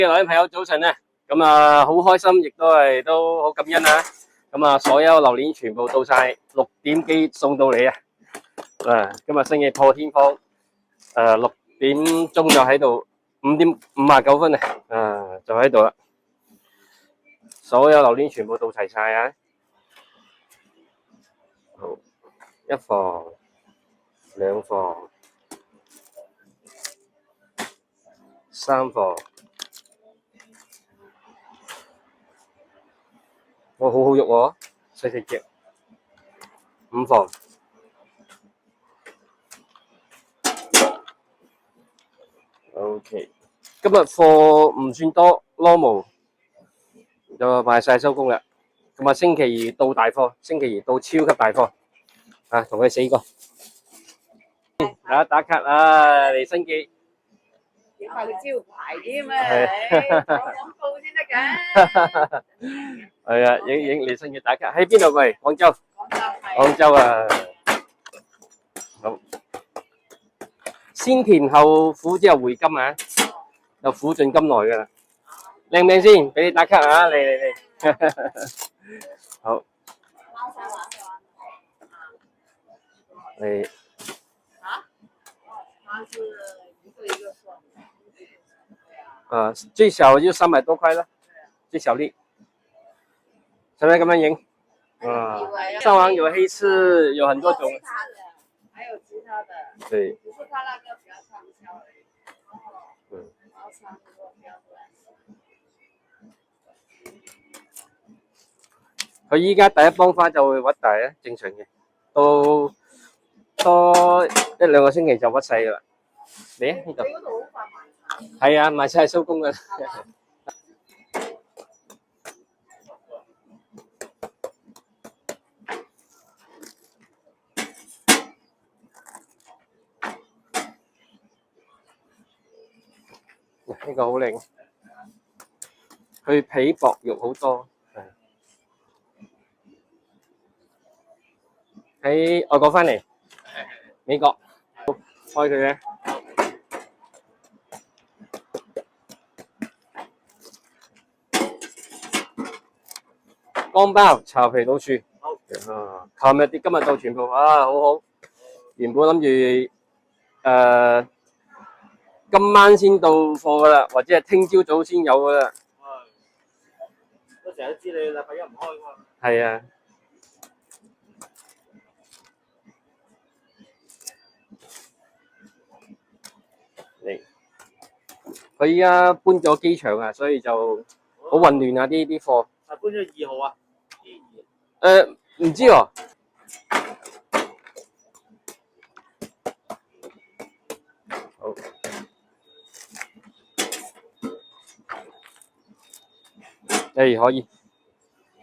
各位朋友早晨啊，咁啊好開心，亦都好感恩啊！咁啊，所有榴蓮全部到晒，6點幾送到你啊！今日星期破天荒，6點鐘就喺度，5點59分啊，就喺度啦！所有榴蓮全部到齊晒啊！好，1房、2房、3房。好好肉喎，細隻，5房。OK， 今日貨唔算多 ，normal 就賣晒收工啦。咁啊，星期二到大貨，星期二到超級大貨啊，同佢死過。打卡啊，嚟新記。點解佢招牌添啊？講廣告先得㗎。係啊，影嚟新記打卡。喺邊度喂？廣州。廣州啊。好。先甜後苦之後回甘啊，又苦盡甘來㗎啦。靚唔靚先？俾你打卡啊！嚟。好。嚟。最小就300多塊啦，最小粒，使唔使咁樣影？上網有黑刺，有很多種。還有其他的。對。只是它那個比較暢銷而已。然後差不多標準。佢依家第一幫花就會屈大啊，正常嘅。到多1-2個星期就屈細噶啦。嚟啊呢度。係啊，賣晒收工噶啦。呢個好靚，佢皮薄肉好多。喺外國翻嚟，美國開佢嘅。乾包茶皮老樹，琴日跌今日到全部啊，好好。原本諗住今晚先到貨噶啦，或者係聽朝早先有噶啦。我成日都知你禮拜一唔開嘛。係啊。嚟，佢依家搬咗機場啊，所以就好混亂啊啲貨。搬咗2號啊？唔知喎。好。可以。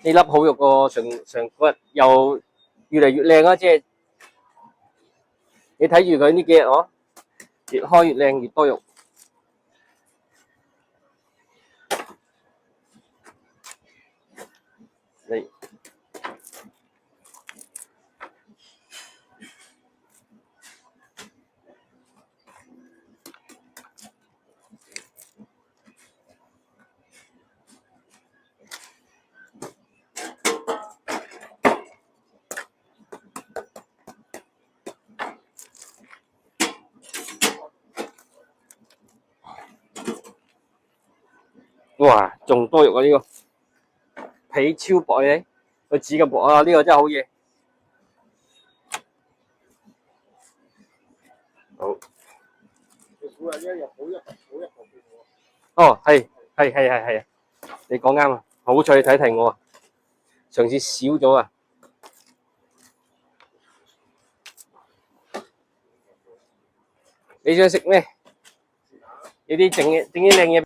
呢粒好肉個上嗰日又越嚟越靚啊！即係你睇住佢呢幾日哦，越開越靚，越多肉。嚟。哇，仲多肉啊！呢個皮超薄嘅，佢指咁薄啊！呢個真係好嘢。好。哦，係，你講啱啊！好彩你睇提我啊，上次少咗啊。你想食咩？有啲整啲靚嘢。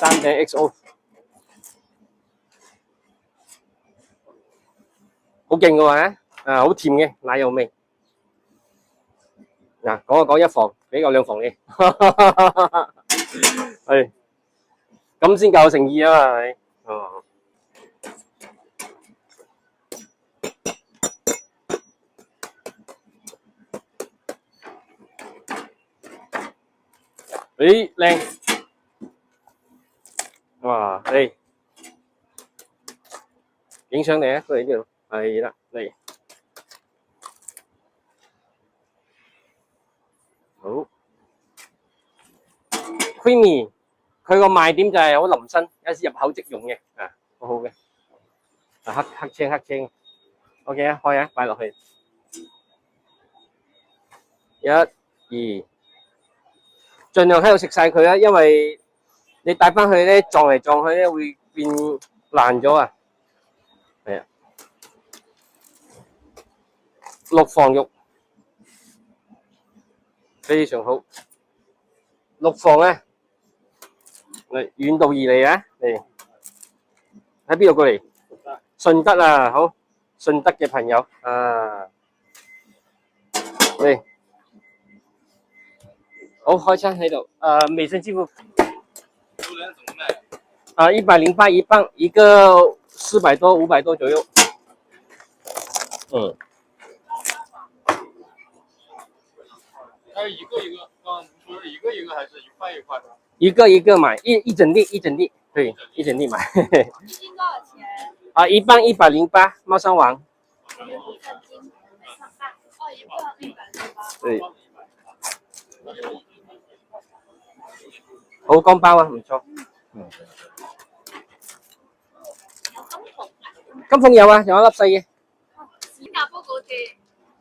山頂 XO， 好勁嘅喎，好甜嘅奶油味。嗱，講1房，俾個2房你，係，咁先夠誠意啊嘛，係。咦，靚！哇，嚟影相嚟啊！過嚟呢度，係啦，嚟，好 creamy。佢個賣點就係好腍身，有時入口即溶嘅，啊，好好嘅。啊，黑青，OK 啊，開啊，擺落去，一、二，盡量喺度食晒佢啊，因為你帶翻去咧撞嚟撞去咧會變爛咗啊。係啊，六房肉非常好，六房啊，嚟遠道而嚟啊，嚟喺邊度過嚟？順德啊，好，順德嘅朋友啊，嚟，好開餐喺度，微信支付。108一磅，一個400多500多左右。嗯。还有一个一个，刚刚不是一个一个还是一块一块的？一个一个买，一整粒，对，一整粒买。一斤多少钱？一磅108，猫山王。一个斤108，哦，一个108。对。好乾包啊，唔錯。嗯。金鳳有啊，有一粒細嘅。新加坡嗰隻。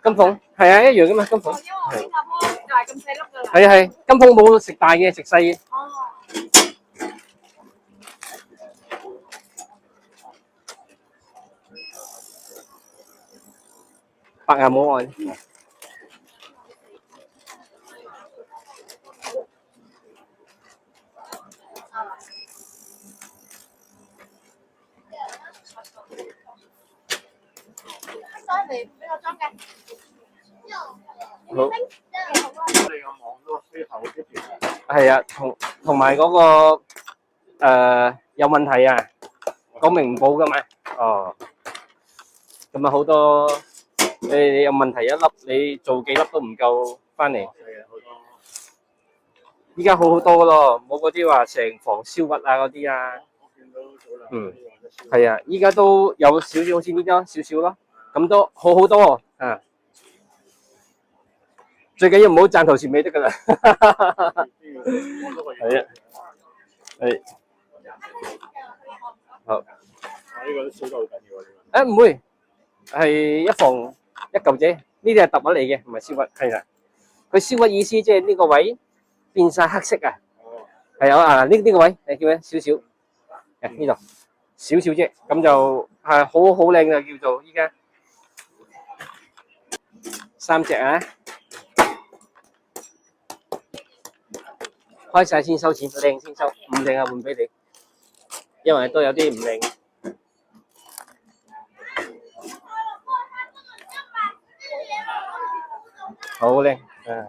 金鳳係啊，一樣噶嘛，金鳳。因為我新加坡就係咁細粒噶啦。係，金鳳冇食大嘅，食細嘅。哦。白牙冇愛。嚟俾我裝嘅。好。你個網都飛後一段。係啊，同埋嗰個有問題啊，講明唔報噶嘛。哦，咁啊好多你有問題一粒，你做幾粒都唔夠翻嚟。係啊，好多。依家好好多咯，冇嗰啲話成房燒核啊嗰啲啊。我見到早兩。嗯，係啊，依家都有少少，好似呢啲少少咯。咁都好好多啊！最緊要唔好賺頭錢尾得噶啦。係啊，係。好。呢個都燒得好緊要啊！唔會，係一房一嚿啫。呢啲係揼物嚟嘅，唔係燒核。係啊，佢燒核意思即係呢個位變晒黑色啊。係啊，呢個位係叫咩？少少。呢度少少啫，咁就係好靚嘅叫做依家。3隻啊，開晒先收錢，靚先收，唔靚啊換俾你，因為都有啲唔靚。好靚啊！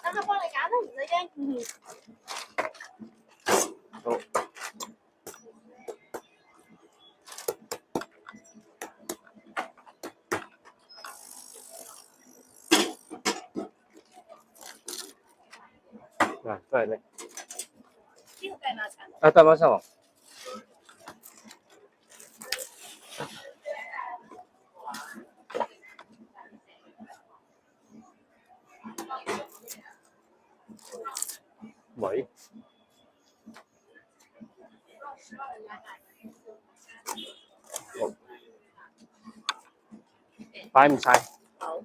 等我幫你揀都唔使驚。好。都係你。呢個計馬茶。對馬上。喂。好。擺唔晒。好。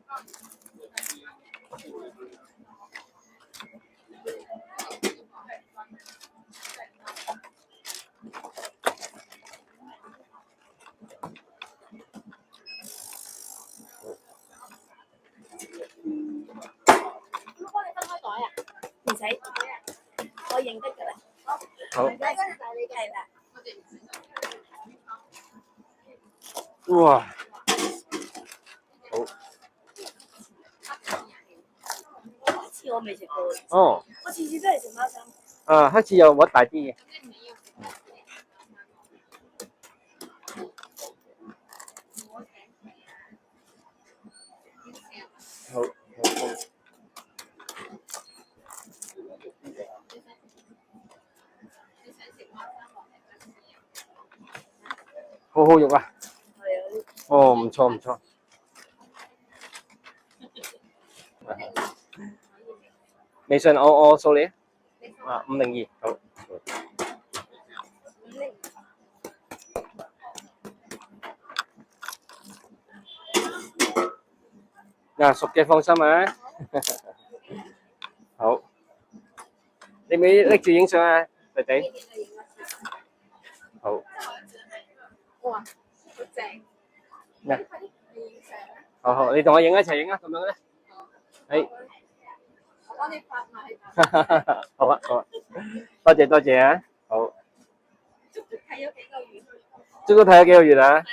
唔使，我認得㗎啦。好，係啦，哇，好，好似我未食過，哦，我次次都係食貓心。啊，黑刺又核大啲嘅，好，好好肉啊，係啊，哦，唔錯唔錯，微信我掃你啊，502，好。嗱，熟嘅放心啊。好，你咪拎住影相啊，弟弟。好，哇，好正！嗱，快啲影相啦！好好，你同我影一齊影啊，咁樣咧。係，我幫你發埋。好啊好啊，多謝多謝啊，好。足足睇咗幾個月。足足睇咗幾個月啊？係啊。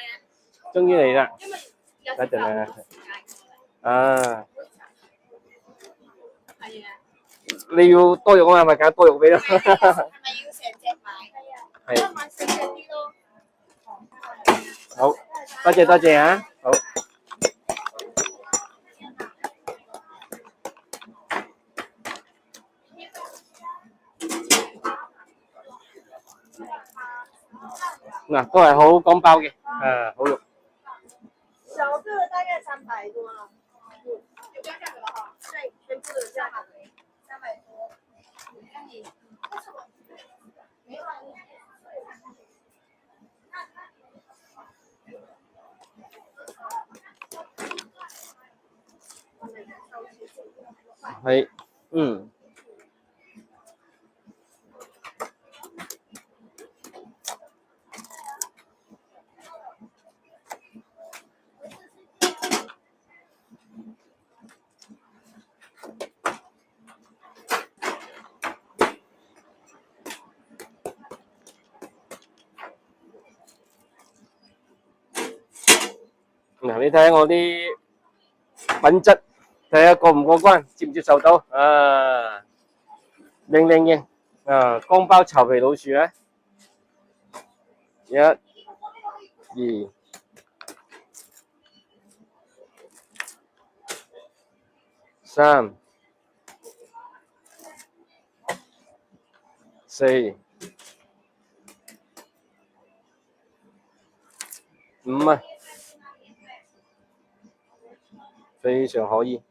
終於嚟啦。因為有等陣啊。時間啊，係啊。你要多肉啊，咪揀多肉俾咯。係咪要成隻買？係啊。係。買少隻啲咯。好，多謝多謝啊，好。嗱，都係好乾包嘅，好肉。小个大概300多了，就这样价格了哈。对，全部的价格300多。那你没有啊？係，嗯。嗱，你睇下我啲品質，睇下過唔過關，接唔接受到啊？靚靚嘅啊，乾包巢皮老鼠啊！1、2、3、4、5啊，非常可以。